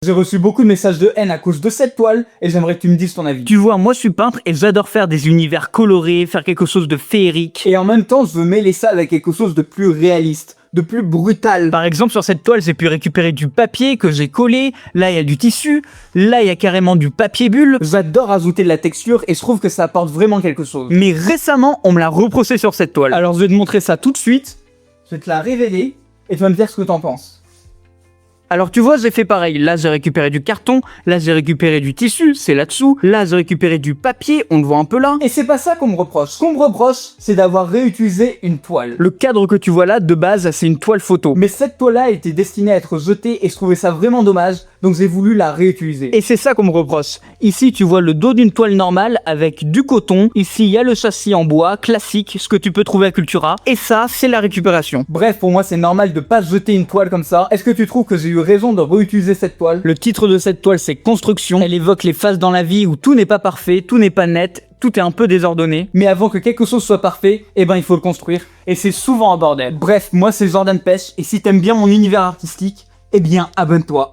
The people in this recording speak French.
J'ai reçu beaucoup de messages de haine à cause de cette toile et j'aimerais que tu me dises ton avis. Tu vois, moi je suis peintre et j'adore faire des univers colorés, faire quelque chose de féerique. Et en même temps, je veux mêler ça avec quelque chose de plus réaliste, de plus brutal. Par exemple, sur cette toile, j'ai pu récupérer du papier que j'ai collé. Là, il y a du tissu. Là, il y a carrément du papier bulle. J'adore ajouter de la texture et je trouve que ça apporte vraiment quelque chose. Mais récemment, on me l'a reproché sur cette toile. Alors je vais te montrer ça tout de suite. Je vais te la révéler et tu vas me dire ce que t'en penses. Alors tu vois, j'ai fait pareil. Là, j'ai récupéré du carton. Là, j'ai récupéré du tissu. C'est là-dessous. Là, j'ai récupéré du papier. On le voit un peu là. Et c'est pas ça qu'on me reproche. Ce qu'on me reproche, c'est d'avoir réutilisé une toile. Le cadre que tu vois là, de base, c'est une toile photo. Mais cette toile-là était destinée à être jetée et je trouvais ça vraiment dommage, donc j'ai voulu la réutiliser. Et c'est ça qu'on me reproche. Ici, tu vois le dos d'une toile normale avec du coton. Ici, il y a le châssis en bois, classique, ce que tu peux trouver à Cultura. Et ça, c'est la récupération. Bref, pour moi, c'est normal de pas jeter une toile comme ça. Est-ce que tu trouves que j'ai eu raison de réutiliser cette toile? Le titre de cette toile, c'est Construction. Elle évoque les phases dans la vie où tout n'est pas parfait, tout n'est pas net, tout est un peu désordonné. Mais avant que quelque chose soit parfait, eh ben il faut le construire. Et c'est souvent un bordel. Bref, moi c'est Jordan Pêche, et si t'aimes bien mon univers artistique, eh bien abonne-toi.